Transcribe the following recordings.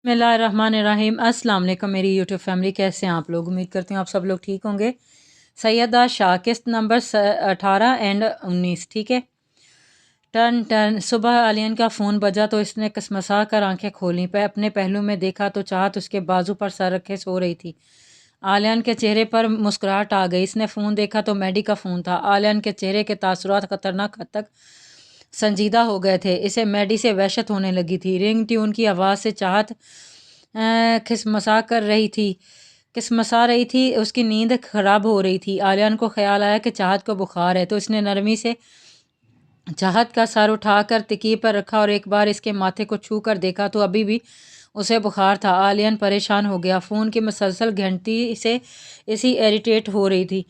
बिस्मिल्लाहिर्रहमानिर्रहीम। अस्सलाम वालेकुम मेरी यूट्यूब फैमिली, कैसे हैं आप लोग? उम्मीद करती हूँ आप सब लोग ठीक होंगे। सैयदा शाह किस्त नंबर 18 एंड 19, ठीक है। टन टन सुबह आलियन का फ़ोन बजा तो इसने कसमसा कर आंखें खोलीं। अपने पहलू में देखा तो चाहत उसके बाजू पर सर रखे सो रही थी। आलियन के चेहरे पर मुस्कुराहट आ गई। इसने फ़ोन देखा तो मैडी का फ़ोन था। आलियन के चेहरे के तासुरात ख़तरनाक हद तक संजीदा हो गए थे। इसे मैडी से वहशत होने लगी थी। रिंग ट्यून की आवाज़ से चाहत खिसमसा कर रही थी किसमसा रही थी। उसकी नींद ख़राब हो रही थी। आलियन को ख्याल आया कि चाहत को बुखार है तो इसने नरमी से चाहत का सर उठाकर तकिए पर रखा और एक बार इसके माथे को छू कर देखा तो अभी भी उसे बुखार था। आलियन परेशान हो गया। फ़ोन की मुसलसल घंटी से इसी इरिटेट हो रही थी।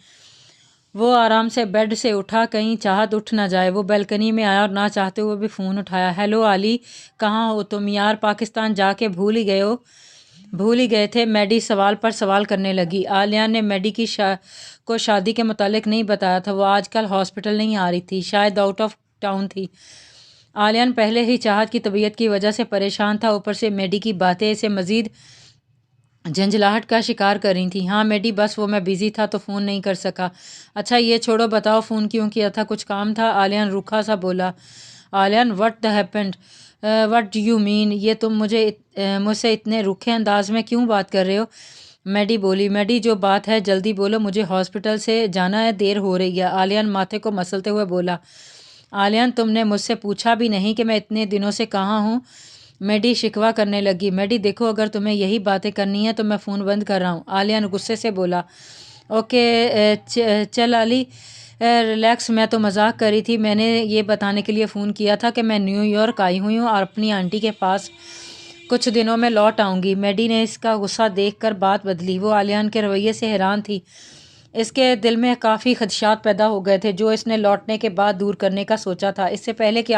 वो आराम से बेड से उठा, कहीं चाहत उठ ना जाए। वो बालकनी में आया और ना चाहते हुए भी फ़ोन उठाया। हेलो आली, कहाँ हो तुम यार? पाकिस्तान जाके भूल ही गए थे। मैडी सवाल पर सवाल करने लगी। आलिया ने मैडी को शादी के मुतालिक नहीं बताया था। वो आजकल हॉस्पिटल नहीं आ रही थी, शायद आउट ऑफ टाउन थी। आलियान पहले ही चाहत की तबीयत की वजह से परेशान था, ऊपर से मैडी की बातें इसे मज़ीद झंझलाहट का शिकार कर रही थी। हाँ मैडी, बस वो मैं बिज़ी था तो फ़ोन नहीं कर सका। अच्छा ये छोड़ो, बताओ फ़ोन क्यों किया था? कुछ काम था? आलियान रूखा सा बोला। Aliyan, what the happened? What do you mean? ये तुम मुझसे इतने रूखे अंदाज में क्यों बात कर रहे हो? मैडी बोली। मैडी, जो बात है जल्दी बोलो, मुझे हॉस्पिटल से जाना है, देर हो रही है। आलियान माथे को मसलते हुए बोला। आलियान, तुमने मुझसे पूछा भी नहीं कि मैं इतने दिनों से कहाँ हूँ। मैडी शिकवा करने लगी। मैडी देखो, अगर तुम्हें यही बातें करनी है तो मैं फ़ोन बंद कर रहा हूँ। आलियान गुस्से से बोला। ओके चल आली, रिलैक्स, मैं तो मजाक कर रही थी। मैंने ये बताने के लिए फ़ोन किया था कि मैं न्यूयॉर्क आई हुई हूँ और अपनी आंटी के पास कुछ दिनों में लौट आऊँगी। मैडी ने इसका गुस्सा देखकर बात बदली। वो आलियान के रवैये से हैरान थी। इसके दिल में काफ़ी खदशात पैदा हो गए थे जो इसने लौटने के बाद दूर करने का सोचा था। इससे पहले कि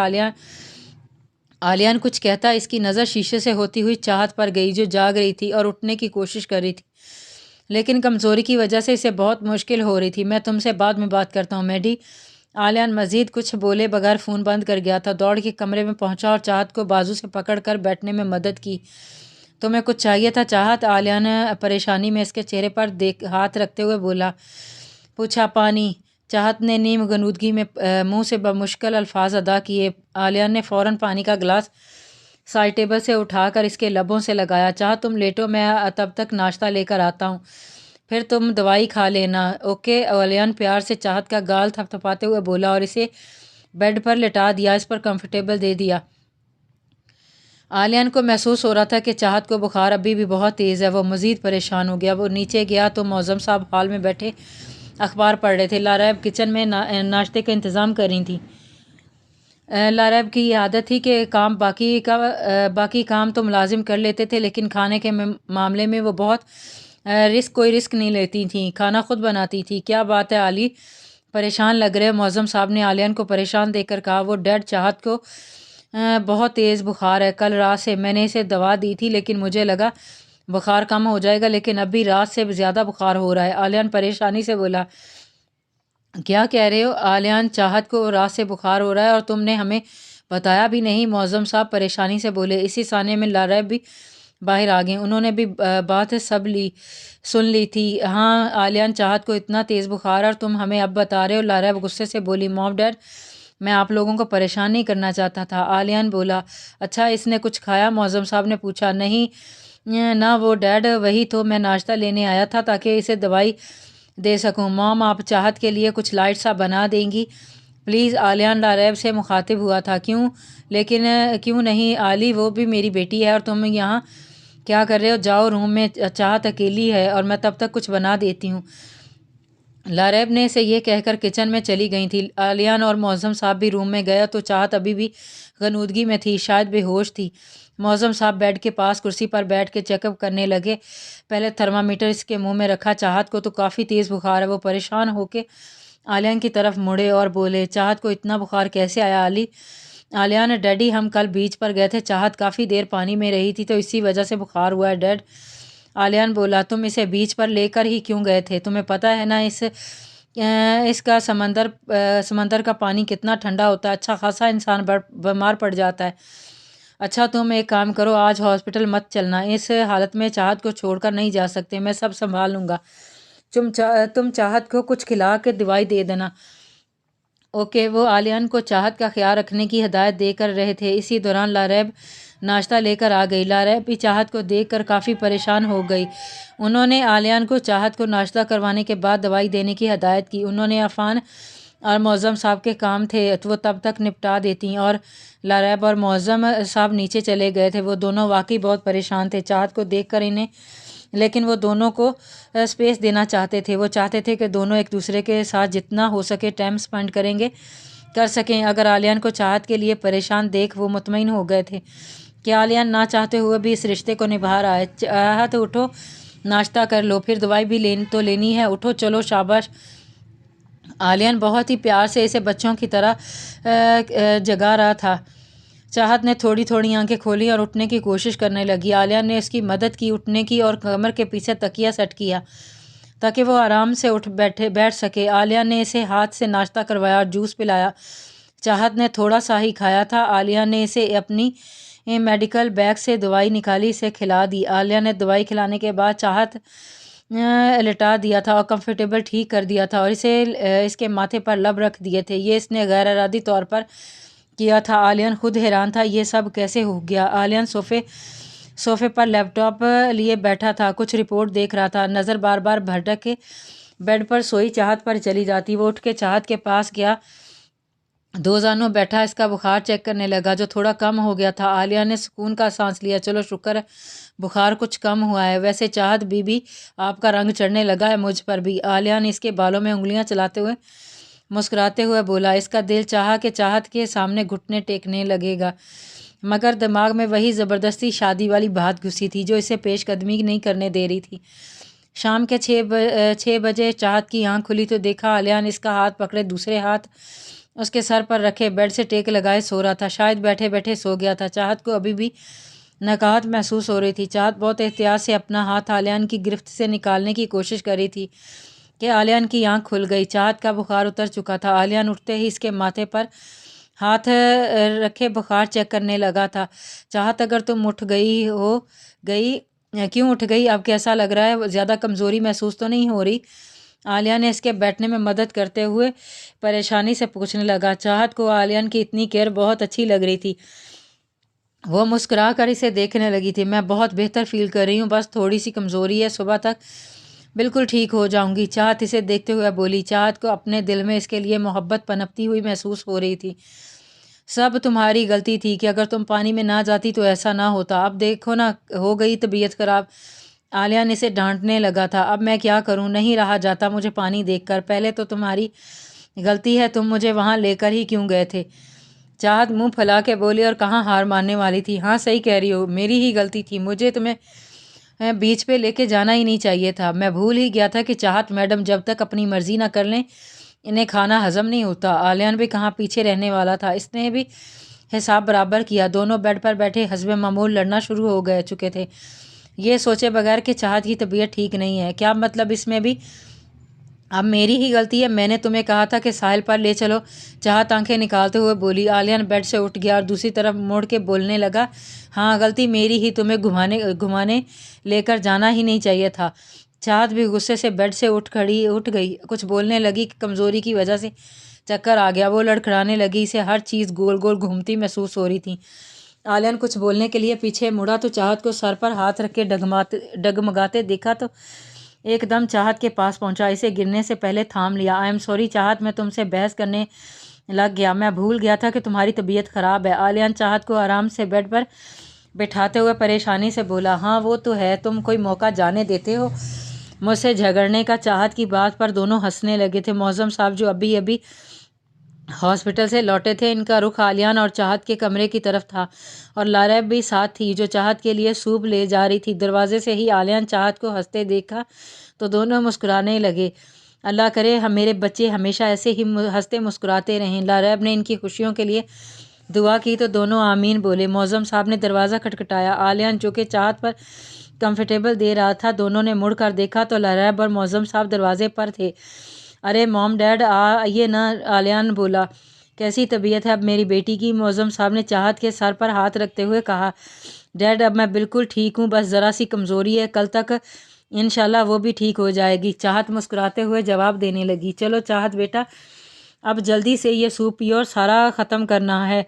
आलियान कुछ कहता, इसकी नज़र शीशे से होती हुई चाहत पर गई जो जाग रही थी और उठने की कोशिश कर रही थी, लेकिन कमज़ोरी की वजह से इसे बहुत मुश्किल हो रही थी। मैं तुमसे बाद में बात करता हूँ मैडी। आलियान मज़ीद कुछ बोले बगैर फ़ोन बंद कर गया था। दौड़ के कमरे में पहुंचा और चाहत को बाजू से पकड़ कर बैठने में मदद की। तुम्हें कुछ चाहिए था चाहत? आलियान परेशानी में इसके चेहरे पर हाथ रखते हुए पूछा। पानी। चाहत ने नीम गनूदगी में मुंह से बमुश्किल अल्फाज अदा किए। आलिया ने फ़ौरन पानी का गिलास साइड टेबल से उठाकर इसके लबों से लगाया। चाहत तुम लेटो, मैं तब तक नाश्ता लेकर आता हूँ, फिर तुम दवाई खा लेना। ओके। आलियान प्यार से चाहत का गाल थपथपाते हुए बोला और इसे बेड पर लिटा दिया, इस पर कंफर्टेबल दे दिया। आलियान को महसूस हो रहा था कि चाहत को बुखार अभी भी बहुत तेज़ है। वो मज़ीद परेशान हो गया। वो नीचे गया तो मौज़म साहब हॉल में बैठे अखबार पढ़ रहे थे। लारैब किचन में नाश्ते का इंतज़ाम कर रही थी। लारैब की ये आदत थी कि बाकी काम तो मुलाजिम कर लेते थे, लेकिन खाने के मामले में वो बहुत कोई रिस्क नहीं लेती थी। खाना खुद बनाती थी। क्या बात है आली, परेशान लग रहे? मौज़म साहब ने आलियान को परेशान देखकर कहा। वो डैड, चाहत को बहुत तेज़ बुखार है। कल रात से मैंने इसे दवा दी थी, लेकिन मुझे लगा बुखार कम हो जाएगा, लेकिन अभी रात से ज़्यादा बुखार हो रहा है। आलियान परेशानी से बोला। क्या कह रहे हो? आलियान, चाहत को रात से बुखार हो रहा है और तुमने हमें बताया भी नहीं। मौज़म साहब परेशानी से बोले। इसी साने में लारैब भी बाहर आ गए। उन्होंने भी बात सुन ली थी। हाँ आलियान, चाहत को इतना तेज़ बुखार और तुम हमें अब बता रहे हो? लारैब गुस्से से बोली। मॉम डैड, मैं आप लोगों को परेशान नहीं करना चाहता था। आलियान बोला। अच्छा इसने कुछ खाया? मौज़म साहब ने पूछा। नहीं ना वो डैड, वही तो मैं नाश्ता लेने आया था ताकि इसे दवाई दे सकूं। मॉम, आप चाहत के लिए कुछ लाइट सा बना देंगी प्लीज़? आलियान लारैब से मुखातिब हुआ था। क्यों? लेकिन क्यों नहीं आली, वो भी मेरी बेटी है और तुम यहाँ क्या कर रहे हो? जाओ रूम में, चाहत अकेली है और मैं तब तक कुछ बना देती हूँ। लारैब ने से ये कहकर किचन में चली गई थी। आलियान और मौज़म साहब भी रूम में गया तो चाहत अभी भी गनूदगी में थी, शायद बेहोश थी। मौज़म साहब बेड के पास कुर्सी पर बैठ के चेकअप करने लगे। पहले थर्मामीटर इसके मुंह में रखा। चाहत को तो काफ़ी तेज़ बुखार है। वो परेशान होकर आलियान की तरफ मुड़े और बोले। चाहत को इतना बुखार कैसे आया आली? आलियान, डैडी हम कल बीच पर गए थे, चाहत काफ़ी देर पानी में रही थी तो इसी वजह से बुखार हुआ है डैड। आलियान बोला। तुम इसे बीच पर लेकर ही क्यों गए थे? तुम्हें पता है ना इसका समंदर का पानी कितना ठंडा होता है। अच्छा खासा इंसान बीमार पड़ जाता है। اچھا تم ایک کام کرو، آج ہاسپٹل مت چلنا، اس حالت میں چاہت کو چھوڑ کر نہیں جا سکتے، میں سب سنبھال لوں گا، تم چاہت کو کچھ کھلا کے دوائی دے دینا۔ اوکے۔ وہ عالیان کو چاہت کا خیال رکھنے کی ہدایت دے کر رہے تھے، اسی دوران لاریب ناشتہ لے کر آ گئی۔ لاریب بھی چاہت کو دیکھ کر کافی پریشان ہو گئی۔ انہوں نے عالیان کو چاہت کو ناشتہ کروانے کے بعد دوائی دینے کی ہدایت کی۔ انہوں نے عفان اور معظم صاحب کے کام تھے وہ تب تک نپٹا دیتی، اور لاریب اور معظم صاحب نیچے چلے گئے تھے۔ وہ دونوں واقعی بہت پریشان تھے چاہت کو دیکھ کر انہیں، لیکن وہ دونوں کو اسپیس دینا چاہتے تھے۔ وہ چاہتے تھے کہ دونوں ایک دوسرے کے ساتھ جتنا ہو سکے ٹائم سپینڈ کر سکیں۔ اگر عالیان کو چاہت کے لیے پریشان دیکھ وہ مطمئن ہو گئے تھے کہ عالیان نہ چاہتے ہوئے بھی اس رشتے کو نبھا رہا ہے۔ چاہت اٹھو، ناشتہ کر لو، پھر دوائی بھی لینی ہے، اٹھو چلو شاباش۔ عالیان بہت ہی پیار سے اسے بچوں کی طرح جگا رہا تھا۔ چاہت نے تھوڑی تھوڑی آنکھیں کھولی اور اٹھنے کی کوشش کرنے لگی۔ عالیان نے اس کی مدد کی اٹھنے کی اور کمر کے پیچھے تکیہ سیٹ کیا تاکہ وہ آرام سے بیٹھ سکے۔ عالیان نے اسے ہاتھ سے ناشتہ کروایا اور جوس پلایا۔ چاہت نے تھوڑا سا ہی کھایا تھا۔ عالیان نے اسے اپنی میڈیکل بیگ سے دوائی نکالی، اسے کھلا دی۔ عالیان نے دوائی کھلانے کے بعد چاہت لٹا دیا تھا اور کمفرٹیبل ٹھیک کر دیا تھا اور اس کے ماتھے پر لب رکھ دیے تھے۔ یہ اس نے غیر ارادی طور پر کیا تھا۔ عالیان خود حیران تھا یہ سب کیسے ہو گیا۔ عالیان صوفے پر لیپ ٹاپ لیے بیٹھا تھا، کچھ رپورٹ دیکھ رہا تھا، نظر بار بار بھٹک کے بیڈ پر سوئی چاہت پر چلی جاتی۔ وہ اٹھ کے چاہت کے پاس گیا، دوزانوں بیٹھا، اس کا بخار چیک کرنے لگا جو تھوڑا کم ہو گیا تھا۔ عالیان نے سکون کا سانس لیا، چلو شکر ہے بخار کچھ کم ہوا ہے، ویسے چاہت بی بی آپ کا رنگ چڑھنے لگا ہے مجھ پر بھی۔ عالیان اس کے بالوں میں انگلیاں چلاتے ہوئے مسکراتے ہوئے بولا۔ اس کا دل چاہا کہ چاہت کے سامنے گھٹنے ٹیکنے لگے گا، مگر دماغ میں وہی زبردستی شادی والی بات گھسی تھی جو اسے پیش قدمی نہیں کرنے دے رہی تھی۔ شام کے 6 بجے چاہت کی آنکھ کھلی تو دیکھا عالیان اس کا ہاتھ پکڑے دوسرے ہاتھ اس کے سر پر رکھے بیڈ سے ٹیک لگائے سو رہا تھا، شاید بیٹھے بیٹھے سو گیا تھا۔ چاہت کو ابھی بھی نکاہت محسوس ہو رہی تھی۔ چاہت بہت احتیاط سے اپنا ہاتھ عالیان کی گرفت سے نکالنے کی کوشش کر رہی تھی کہ عالیان کی آنکھ کھل گئی۔ چاہت کا بخار اتر چکا تھا۔ عالیان اٹھتے ہی اس کے ماتھے پر ہاتھ رکھے بخار چیک کرنے لگا تھا۔ چاہت اگر تم اٹھ گئی کیوں اٹھ گئی؟ اب کیسا لگ رہا ہے؟ زیادہ کمزوری محسوس تو نہیں ہو رہی؟ عالیان نے اس کے بیٹھنے میں مدد کرتے ہوئے پریشانی سے پوچھنے لگا۔ چاہت کو عالیان کی اتنی کیئر بہت اچھی لگ رہی تھی، وہ مسکرا کر اسے دیکھنے لگی تھی۔ میں بہت بہتر فیل کر رہی ہوں، بس تھوڑی سی کمزوری ہے، صبح تک بالکل ٹھیک ہو جاؤں گی، چاہت اسے دیکھتے ہوئے بولی۔ چاہت کو اپنے دل میں اس کے لیے محبت پنپتی ہوئی محسوس ہو رہی تھی۔ سب تمہاری غلطی تھی کہ اگر تم پانی میں نہ جاتی تو ایسا نہ ہوتا، اب دیکھو نا ہو گئی طبیعت خراب۔ عالیان اسے ڈانٹنے لگا تھا۔ اب میں کیا کروں، نہیں رہا جاتا مجھے پانی دیکھ کر، پہلے تو تمہاری غلطی ہے، تم مجھے وہاں لے کر ہی کیوں گئے تھے؟ چاہت منہ پھیلا کے بولی اور کہاں ہار ماننے والی تھی۔ ہاں صحیح کہہ رہی ہو، میری ہی غلطی تھی، مجھے تمہیں بیچ پہ لے کے جانا ہی نہیں چاہیے تھا، میں بھول ہی گیا تھا کہ چاہت میڈم جب تک اپنی مرضی نہ کر لیں انہیں کھانا ہضم نہیں ہوتا۔ عالیان بھی کہاں پیچھے رہنے والا تھا، اس نے بھی حساب برابر کیا۔ دونوں بیڈ پر بیٹھے حسب معمول لڑنا شروع ہو چکے تھے، یہ سوچے بغیر کہ چاہت کی طبیعت ٹھیک نہیں ہے۔ کیا مطلب اس میں بھی اب میری ہی غلطی ہے؟ میں نے تمہیں کہا تھا کہ ساحل پر لے چلو، چاہت آنکھیں نکالتے ہوئے بولی۔ عالیان بیڈ سے اٹھ گیا اور دوسری طرف موڑ کے بولنے لگا، ہاں غلطی میری ہی، تمہیں گھمانے لے کر جانا ہی نہیں چاہیے تھا۔ چاہت بھی غصے سے بیڈ سے اٹھ گئی، کچھ بولنے لگی کہ کمزوری کی وجہ سے چکر آ گیا۔ وہ لڑکھڑانے لگی، اسے ہر چیز گول گول گھومتی محسوس ہو رہی تھی۔ عالیان کچھ بولنے کے لیے پیچھے مڑا تو چاہت کو سر پر ہاتھ رکھ کے ڈگمگاتے دیکھا تو ایک دم چاہت کے پاس پہنچا، اسے گرنے سے پہلے تھام لیا۔ آئی ایم سوری چاہت، میں تم سے بحث کرنے لگ گیا، میں بھول گیا تھا کہ تمہاری طبیعت خراب ہے۔ عالیان چاہت کو آرام سے بیڈ پر بٹھاتے ہوئے پریشانی سے بولا، ہاں وہ تو ہے، تم کوئی موقع جانے دیتے ہو مجھ سے جھگڑنے کا؟ چاہت کی بات پر دونوں ہنسنے لگے تھے۔ معظم صاحب جو ابھی ہاسپٹل سے لوٹے تھے، ان کا رخ عالیان اور چاہت کے کمرے کی طرف تھا اور لاریب بھی ساتھ تھی جو چاہت کے لیے سوپ لے جا رہی تھی۔ دروازے سے ہی عالیان چاہت کو ہنستے دیکھا تو دونوں مسکرانے لگے۔ اللہ کرے میرے بچے ہمیشہ ایسے ہی ہنستے مسکراتے رہیں۔ لاریب نے ان کی خوشیوں کے لیے دعا کی تو دونوں آمین بولے۔ معظم صاحب نے دروازہ کھٹکھٹایا۔ عالیان جو کہ چاہت پر کمفرٹیبل دے رہا تھا، دونوں نے مڑ کر دیکھا تو لاریب اور معظم صاحب دروازے پر تھے۔ ارے موم ڈیڈ آئیے نا، عالیان بولا۔ कैसी तबीयत है अब मेरी बेटी की? मौज़म साहब ने चाहत के सर पर हाथ रखते हुए कहा। डैड अब मैं बिल्कुल ठीक हूँ, बस ज़रा सी कमज़ोरी है, कल तक इंशाल्लाह वो भी ठीक हो जाएगी। चाहत मुस्कुराते हुए जवाब देने लगी। चलो चाहत बेटा, अब जल्दी से ये सूप पियो और सारा ख़त्म करना है।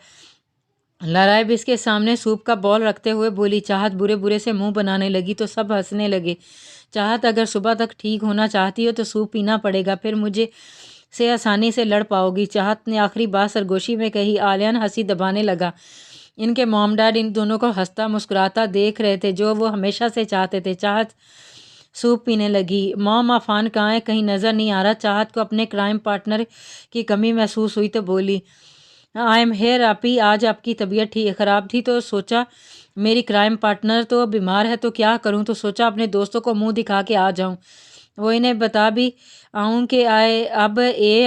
लराइब इसके सामने सूप का बॉल रखते हुए बोली। चाहत बुरे बुरे से मुंह बनाने लगी तो सब हंसने लगे। चाहत अगर सुबह तक ठीक होना चाहती हो तो सूप पीना पड़ेगा, फिर मुझे से आसानी से लड़ पाओगी। चाहत ने आखिरी बात सरगोशी में कही। आलियान हंसी दबाने लगा। इनके मॉम डैड इन दोनों को हंसता मुस्कुराता देख रहे थे, जो वो हमेशा से चाहते थे। चाहत सूप पीने लगी। मॉम अफान कहाँ है, कहीं नज़र नहीं आ रहा। चाहत को अपने क्राइम पार्टनर की कमी महसूस हुई तो बोली, आई एम हेयर आपी, आज आपकी तबीयत ठीक ख़राब थी तो सोचा मेरी क्राइम पार्टनर तो बीमार है तो क्या करूं, तो सोचा अपने दोस्तों को मुंह दिखा के आ जाऊं। वो इन्हें बता भी आऊं कि आए अब ए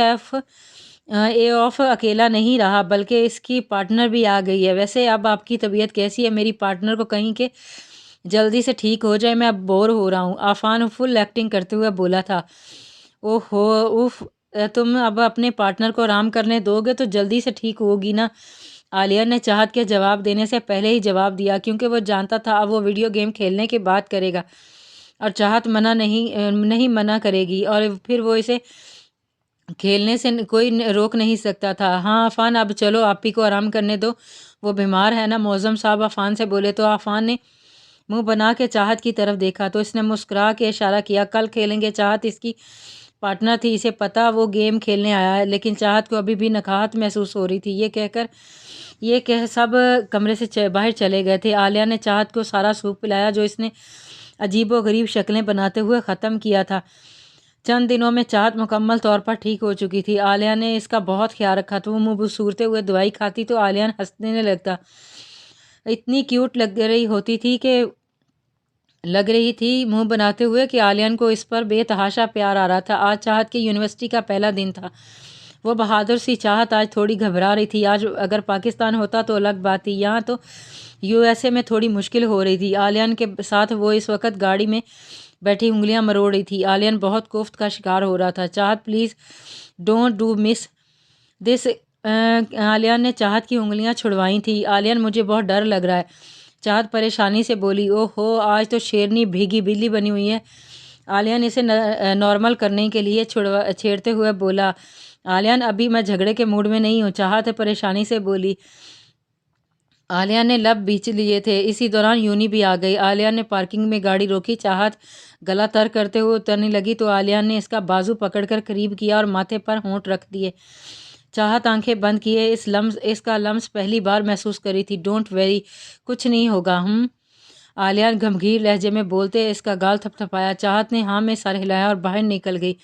ऑफ अकेला नहीं रहा बल्कि इसकी पार्टनर भी आ गई है। वैसे अब आपकी तबीयत कैसी है? मेरी पार्टनर को कहीं के जल्दी से ठीक हो जाए, मैं अब बोर हो रहा हूँ। आफान फुल एक्टिंग करते हुए बोला था। ओहो उफ, तुम अब अपने पार्टनर को आराम करने दोगे तो जल्दी से ठीक होगी ना? आलिया ने चाहत के जवाब देने से पहले ही जवाब दिया, क्योंकि वो जानता था अब वो वीडियो गेम खेलने की बात करेगा और चाहत नहीं मना करेगी और फिर वो इसे खेलने से कोई रोक नहीं सकता था। हाँ अफान, अब चलो आपी को आराम करने दो, वो बीमार है ना। मौज़म साहब अफान से बोले तो अफान ने मुंह बना के चाहत की तरफ देखा तो इसने मुस्कुरा के इशारा किया। कल खेलेंगे। चाहत इसकी पार्टनर थी, इसे पता वो गेम खेलने आया है, लेकिन चाहत को अभी भी नकाहत महसूस हो रही थी। ये कह सब कमरे से बाहर चले गए थे। आलिया ने चाहत को सारा सूप पिलाया जो इसने अजीबो गरीब शक्लें बनाते हुए ख़त्म किया था। चंद दिनों में चाहत मुकम्मल तौर पर ठीक हो चुकी थी। आलिया ने इसका बहुत ख्याल रखा तो वो मुँह बसूरते हुए दवाई खाती तो आलिया हंसने लगता। इतनी क्यूट लग रही थी मुंह बनाते हुए कि आलियान को इस पर बेतहाशा प्यार आ रहा था। आज चाहत की यूनिवर्सिटी का पहला दिन था। वो बहादुर सी चाहत आज थोड़ी घबरा रही थी। आज अगर पाकिस्तान होता तो अलग बात थी, यहाँ तो यूएसए में थोड़ी मुश्किल हो रही थी। आलियान के साथ वो इस वक्त गाड़ी में बैठी उंगलियां मरोड़ रही थी। आलियान बहुत कोफ्त का शिकार हो रहा था। चाहत please don't do miss this. Aliyan ने चाहत की उंगलियां छुड़वाई थी। आलियान मुझे बहुत डर लग रहा है। चाहत परेशानी से बोली। ओहो, आज तो शेरनी भीगी बिल्ली बनी हुई है। आलियान इसे नॉर्मल करने के लिए छेड़ते हुए बोला। आलियान अभी मैं झगड़े के मूड में नहीं हूँ, चाहत परेशानी से बोली। आलिया ने लब बीच लिए थे। इसी दौरान यूनी भी आ गई। आलिया ने पार्किंग में गाड़ी रोकी। चाहत गला तर करते हुए उतरने लगी तो आलिया ने इसका बाजू पकड़कर करीब किया और माथे पर होंठ रख दिए। चाहत आंखें बंद किए इसका लम्स पहली बार महसूस करी थी। डोंट वेरी, कुछ नहीं होगा। आलिया गंभीर लहजे में बोलते इसका गाल थपथपाया। चाहत ने हाँ में सर हिलाया और बाहर निकल गई।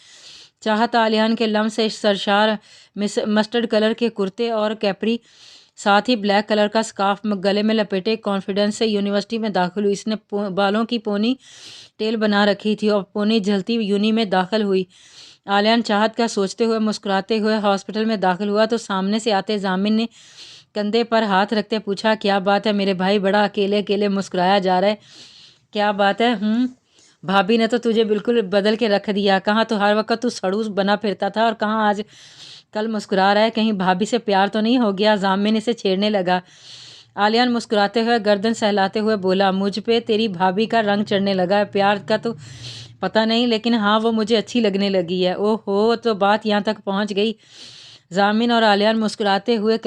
चाहत आलियान के लम्स से सरशार मस्टर्ड कलर के कुर्ते और कैपरी साथ ही ब्लैक कलर का स्कार्फ गले में लपेटे कॉन्फिडेंस से यूनिवर्सिटी में दाखिल हुई। इसने बालों की पोनी टेल बना रखी थी और पोनी झलती यूनी में दाखिल हुई। आलियान चाहत का सोचते हुए मुस्कुराते हुए हॉस्पिटल में दाखिल हुआ तो सामने से आते जामिन ने कंधे पर हाथ रखते पूछा, क्या बात है मेरे भाई, बड़ा अकेले अकेले मुस्कुराया जा रहा है, क्या बात है? भाभी ने तो तुझे बिल्कुल बदल के रख दिया। कहाँ तो हर वक्त तू सड़ूस बना फिरता था और कहाँ आज कल मुस्कुरा रहा है। कहीं भाभी से प्यार तो नहीं हो गया? जामिन इसे छेड़ने लगा। आलियान मुस्कुराते हुए गर्दन सहलाते हुए बोला, मुझ पे तेरी भाभी का रंग चढ़ने लगा है। प्यार का तो पता नहीं, लेकिन हाँ वो मुझे अच्छी लगने लगी है। ओहो, तो बात यहाँ तक पहुँच गई। जामिन और आलियान मुस्कुराते हुए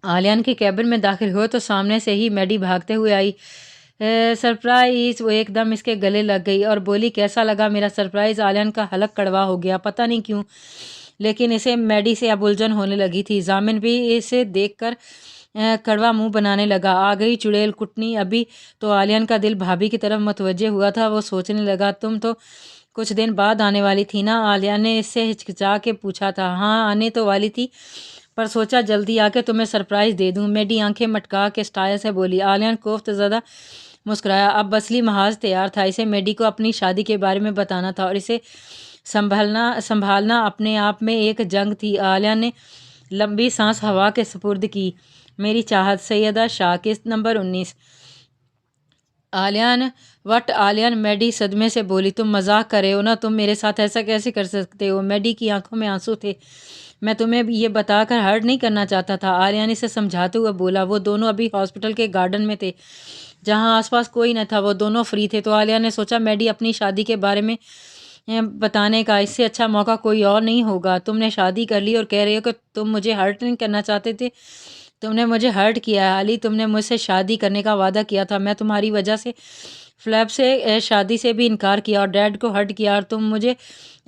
आलियान के कैबिन में दाखिल हुए तो सामने से ही मैडी भागते हुए आई। सरप्राइज़, वो एकदम इसके गले लग गई और बोली, कैसा लगा मेरा सरप्राइज़? आलियान का हलक कड़वा हो गया, पता नहीं क्यों, लेकिन इसे मैडी से अब उलझन होने लगी थी। जामिन भी इसे देखकर कड़वा मुंह बनाने लगा। आ गई चुड़ैल कुटनी। अभी तो आलियान का दिल भाभी की तरफ मुतवज्जे हुआ था। वो सोचने लगा, तुम तो कुछ दिन बाद आने वाली थी ना? आलिया ने इससे हिचकिचा के पूछा था। हाँ आने तो वाली थी, पर सोचा जल्दी आके तुम्हें सरप्राइज़ दे दूँ। मैडी आंखें मटका के स्टाइल से बोली। आलियान कोफ्त ज़्यादा मुस्कुराया। अब असली महाज तैयार था। इसे मैडी को अपनी शादी के बारे में बताना था और इसे संभालना अपने आप में एक जंग थी। आलिया ने लंबी सांस हवा के सुपुर्द की। मेरी चाहत, सैयदा शाह, किस्त नंबर 19। आलियान वट आलियान मैडी सदमे से बोली, तुम मजाक कर रहे हो ना, तुम मेरे साथ ऐसा कैसे कर सकते हो। मैडी की आंखों में आंसू थे। मैं तुम्हें ये बताकर हर्ट नहीं करना चाहता था, आलियान इसे समझाते हुए बोला। वो दोनों अभी हॉस्पिटल के गार्डन में थे जहाँ आसपास कोई न था, वो दोनों फ्री थे। तो आलिया ने सोचा मैडी अपनी शादी के बारे में बताने का इससे अच्छा मौका कोई और नहीं होगा। तुमने शादी कर ली और कह रहे हो कि तुम मुझे हर्ट नहीं करना चाहते थे। तुमने मुझे हर्ट किया है अली, तुमने मुझसे शादी करने का वादा किया था। मैं तुम्हारी वजह से फ्लैप से शादी से भी इनकार किया और डैड को हर्ट किया, और तुम मुझे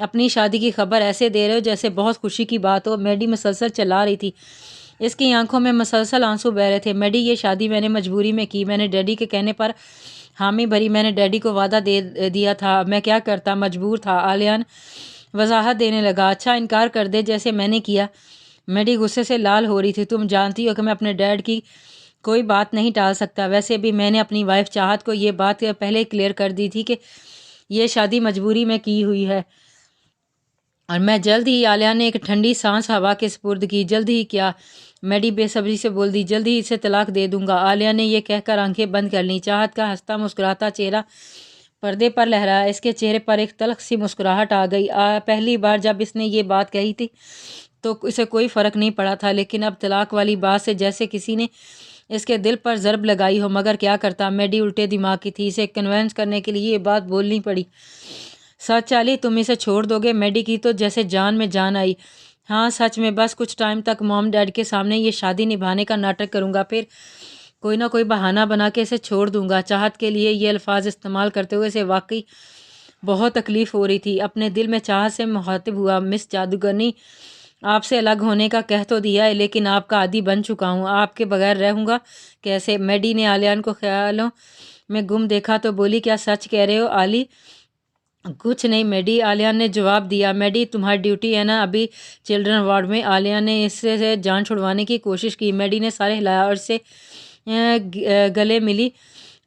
अपनी शादी की खबर ऐसे दे रहे हो जैसे बहुत खुशी की बात हो। मैडी मुसलसल चला रही थी, इसकी आंखों में मुसलसल आंसू बह रहे थे। मैडी, ये शादी मैंने मजबूरी में की, मैंने डैडी के कहने पर हामी भरी, मैंने डैडी को वादा दे दिया था, मैं क्या करता, मजबूर था। आलियान वजाहत देने लगा। अच्छा इनकार कर दे जैसे मैंने किया। मैडी गुस्से से लाल हो रही थी। तुम जानती हो कि मैं अपने डैड की कोई बात नहीं टाल सकता। वैसे भी मैंने अपनी वाइफ चाहत को ये बात पहले क्लियर कर दी थी कि ये शादी मजबूरी में की हुई है, और मैं जल्द ही, आलिया ने एक ठंडी सांस हवा के सुपुर्द की। जल्द ही क्या, मैडी बेसब्री से बोल दी, जल्द ही इसे तलाक दे दूंगा। आलिया ने यह कहकर आंखें बंद कर लीं। चाहत का हंसता मुस्कुराता चेहरा पर्दे पर लहराया। इसके चेहरे पर एक तल्ख सी मुस्कुराहट आ गई। पहली बार जब इसने ये बात कही थी तो इसे कोई फ़र्क नहीं पड़ा था, लेकिन अब तलाक वाली बात से जैसे किसी ने इसके दिल पर ज़रब लगाई हो। मगर क्या करता, मैडी उल्टे दिमाग की थी, इसे कन्विंस करने के लिए ये बात बोलनी पड़ी। सच चाली, तुम इसे छोड़ दोगे? मैडी की तो जैसे जान में जान आई। हाँ सच में, बस कुछ टाइम तक मॉम डैड के सामने ये शादी निभाने का नाटक करूँगा, फिर कोई ना कोई बहाना बना के इसे छोड़ दूंगा। चाहत के लिए ये अल्फाज इस्तेमाल करते हुए इसे वाकई बहुत तकलीफ़ हो रही थी। अपने दिल में चाहत से मुखातिब हुआ, मिस जादूगरनी, आपसे अलग होने का कह तो दिया है, लेकिन आपका आदी बन चुका हूँ, आपके बगैर रहूँगा कैसे। मैडी ने आलियान को ख्यालों में गुम देखा तो बोली, क्या सच कह रहे हो आली? कुछ नहीं मैडी, आलिया ने जवाब दिया। मैडी तुम्हारी ड्यूटी है ना अभी चिल्ड्रन वार्ड में। आलिया ने इससे से जान छुड़वाने की कोशिश की। मैडी ने सारे हिलाया और इससे गले मिली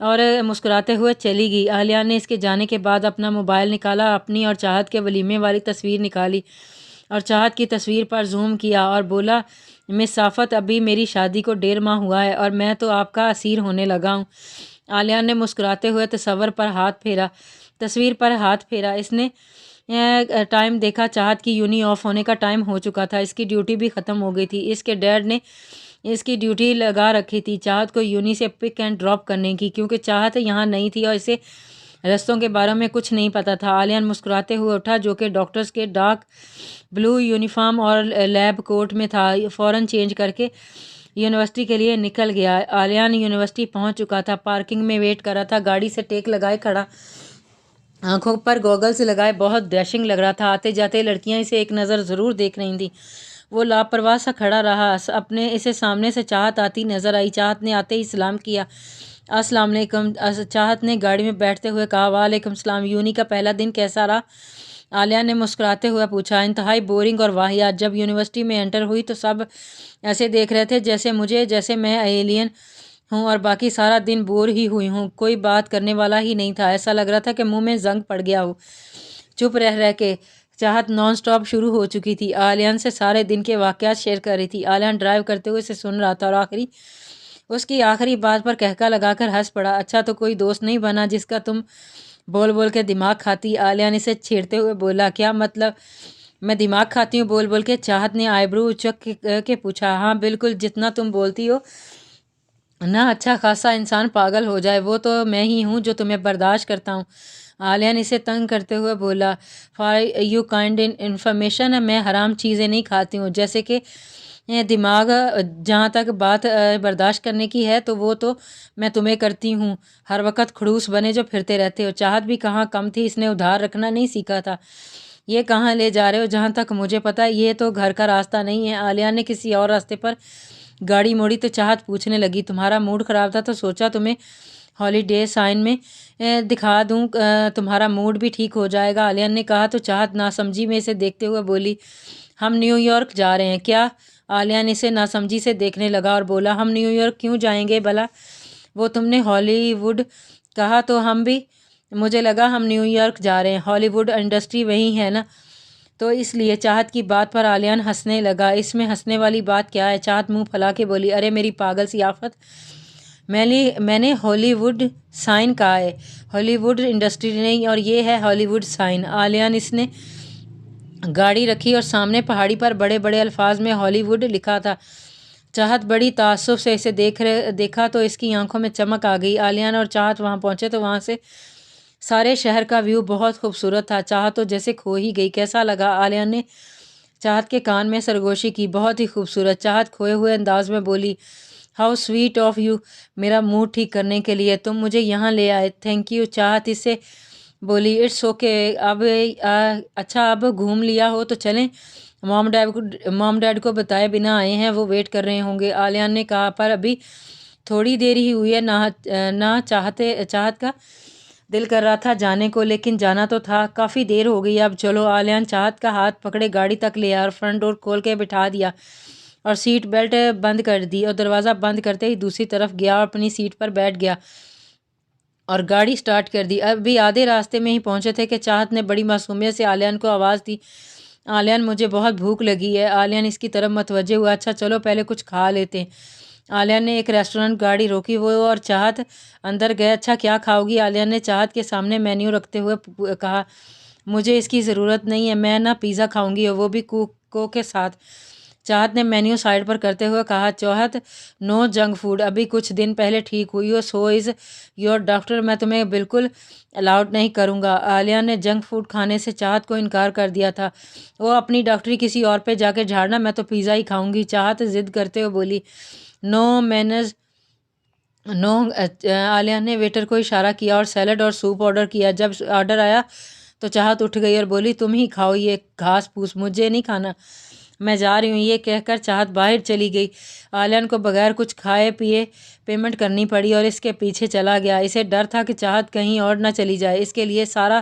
और मुस्कुराते हुए चली गई। आलिया ने इसके जाने के बाद अपना मोबाइल निकाला, अपनी और चाहत के वलीमे वाली तस्वीर निकाली और चाहत की तस्वीर पर जूम किया और बोला, मिस साफ़त, अभी मेरी शादी को 1.5 माह हुआ है और मैं तो आपका असीर होने लगा हूँ। आलिया ने मुस्कुराते हुए तस्वीर पर हाथ फेरा। इसने टाइम देखा, चाहत की यूनी ऑफ होने का टाइम हो चुका था, इसकी ड्यूटी भी ख़त्म हो गई थी। इसके डैड ने इसकी ड्यूटी लगा रखी थी चाहत को यूनी से पिक एंड ड्रॉप करने की, क्योंकि चाहत यहाँ नहीं थी और इसे रस्तों के बारे में कुछ नहीं पता था। आलियान मुस्कुराते हुए उठा, जो कि डॉक्टर्स के डार्क ब्लू यूनिफॉर्म और लैब कोट में था। फ़ौरन चेंज करके यूनिवर्सिटी के लिए निकल गया। आलियान यूनिवर्सिटी पहुंच चुका था, पार्किंग में वेट कर रहा था, गाड़ी से टेक लगाए खड़ा, आंखों पर गॉगल्स लगाए, बहुत डैशिंग लग रहा था। आते जाते लड़कियां इसे एक नज़र ज़रूर देख रही थी। वो लापरवाह सा खड़ा रहा। अपने इसे सामने से चाहत आती नज़र आई। चाहत ने आते ही सलाम किया, अस्सलाम वालेकुम। चाहत ने गाड़ी में बैठते हुए कहा, वालेकुम सलाम। यूनी का पहला दिन कैसा रहा? आलिया ने मुस्कुराते हुए पूछा। इंतहाई बोरिंग और वाहियात। जब यूनिवर्सिटी में एंटर हुई तो सब ऐसे देख रहे थे जैसे मैं एलियन हूँ और बाकी सारा दिन बोर ही हुई हूँ। कोई बात करने वाला ही नहीं था, ऐसा लग रहा था कि मुंह में जंग पड़ गया हो। चुप रह रह के चाहत नॉन स्टॉप शुरू हो चुकी थी। आलियान से सारे दिन के वाक़यात शेयर कर रही थी। आलियान ड्राइव करते हुए इसे सुन रहा था और उसकी आखिरी बात पर कहका लगाकर हंस पड़ा। अच्छा, तो कोई दोस्त नहीं बना जिसका तुम बोल बोल के दिमाग खाती? आलिया ने इसे छेड़ते हुए बोला। क्या मतलब मैं दिमाग खाती हूँ बोल बोल के? चाहत ने आईब्रो उचक के पूछा। हाँ बिल्कुल, जितना तुम बोलती हो ना अच्छा खासा इंसान पागल हो जाए, वो तो मैं ही हूँ जो तुम्हें बर्दाश्त करता हूँ। आलिया ने इसे तंग करते हुए बोला। फॉर यू काइंड इन्फॉर्मेशन, मैं हराम चीज़ें नहीं खाती हूँ, जैसे कि दिमाग। जहाँ तक बात बर्दाश्त करने की है तो वो तो मैं तुम्हें करती हूँ, हर वक्त खड़ूस बने जो फिरते रहते हो। चाहत भी कहाँ कम थी, इसने उधार रखना नहीं सीखा था। ये कहाँ ले जा रहे हो? जहाँ तक मुझे पता है ये तो घर का रास्ता नहीं है। आलिया ने किसी और रास्ते पर गाड़ी मोड़ी तो चाहत पूछने लगी, तुम्हारा मूड ख़राब था तो सोचा तुम्हें हॉलीडे साइन में दिखा दूँ, तुम्हारा मूड भी ठीक हो जाएगा। आलिया ने कहा तो चाहत नासमझी में इसे देखते हुए बोली, हम न्यूयॉर्क जा रहे हैं। क्या? आलिया ने इसे नासमझी से देखने लगा और बोला, हम न्यूयॉर्क क्यों जाएंगे भला? वो तुमने हॉलीवुड कहा तो हम भी, मुझे लगा हम न्यूयॉर्क जा रहे हैं, हॉलीवुड इंडस्ट्री वही है ना, तो इसलिए। चाहत की बात पर आलियान हंसने लगा। इसमें हंसने वाली बात क्या है? चाहत मुंह फैला के बोली, अरे मेरी पागल सी आफत, میں نے ہالی ووڈ سائن کہا ہے، ہالی ووڈ انڈسٹری نہیں، اور یہ ہے ہالی ووڈ سائن۔ عالیہ نے اس نے گاڑی رکھی اور سامنے پہاڑی پر بڑے بڑے الفاظ میں ہالی ووڈ لکھا تھا۔ چاہت بڑی تعصب سے اسے دیکھا تو اس کی آنکھوں میں چمک آ گئی۔ عالیہ اور چاہت وہاں پہنچے تو وہاں سے سارے شہر کا ویو بہت خوبصورت تھا۔ چاہت تو جیسے کھو ہی گئی۔ کیسا لگا؟ عالیہ نے چاہت کے کان میں سرگوشی کی۔ بہت ہی خوبصورت، چاہت کھوئے ہوئے انداز میں بولی۔ ہاؤ سویٹ آف یو، میرا موڈ ٹھیک کرنے کے لیے تم مجھے یہاں لے آئے۔ تھینک یو، چاہت اس سے بولی۔ اٹس اوکے، اب اچھا اب گھوم لیا ہو تو چلیں، مام ڈیڈ کو بتائے بنا آئے ہیں، وہ ویٹ کر رہے ہوں گے۔ عالیہ نے کہا، پر ابھی تھوڑی دیر ہی ہوئی ہے، نہ چاہت کا دل کر رہا تھا جانے کو، لیکن جانا تو تھا، کافی دیر ہو گئی، اب چلو۔ عالیہ نے چاہت کا ہاتھ پکڑے گاڑی تک لے آیا اور فرنٹ ڈور کھول کے بٹھا دیا اور سیٹ بیلٹ بند کر دی، اور دروازہ بند کرتے ہی دوسری طرف گیا اور اپنی سیٹ پر بیٹھ گیا اور گاڑی سٹارٹ کر دی۔ ابھی آدھے راستے میں ہی پہنچے تھے کہ چاہت نے بڑی معصومیت سے عالیہ کو آواز دی، عالیہ مجھے بہت بھوک لگی ہے۔ عالیہ اس کی طرف متوجہ ہوا، اچھا چلو پہلے کچھ کھا لیتے ہیں۔ عالیہ نے ایک ریسٹورنٹ گاڑی روکی، وہ اور چاہت اندر گئے۔ اچھا کیا کھاؤ گی؟ عالیہ نے چاہت کے سامنے مینیو رکھتے ہوئے کہا، مجھے اس کی ضرورت نہیں ہے، میں نہ پیزا کھاؤں گی اور وہ بھی کوک کے ساتھ۔ چاہت نے مینیو سائڈ پر کرتے ہوئے کہا، چاہت نو جنک فوڈ، ابھی کچھ دن پہلے ٹھیک ہوئی ہو، سو از یور ڈاکٹر، میں تمہیں بالکل الاؤڈ نہیں کروں گا۔ عالیہ نے جنک فوڈ کھانے سے چاہت کو انکار کر دیا تھا، وہ اپنی ڈاکٹری کسی اور پہ جا کے جھاڑنا، میں تو پیزا ہی کھاؤں گی۔ چاہت ضد کرتے ہوئے بولی، نو مینز نو۔ عالیہ نے ویٹر کو اشارہ کیا اور سیلڈ اور سوپ آرڈر کیا۔ جب آرڈر آیا تو چاہت اٹھ گئی اور بولی، تم ہی کھاؤ یہ گھاس پھوس، مجھے نہیں کھانا، میں جا رہی ہوں۔ یہ کہہ کر چاہت باہر چلی گئی۔ عالیہ کو بغیر کچھ کھائے پیے پیمنٹ کرنی پڑی اور اس کے پیچھے چلا گیا۔ اسے ڈر تھا کہ چاہت کہیں اور نہ چلی جائے، اس کے لیے سارا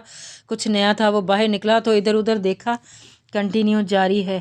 کچھ نیا تھا۔ وہ باہر نکلا تو ادھر ادھر دیکھا۔ کنٹینیو جاری ہے۔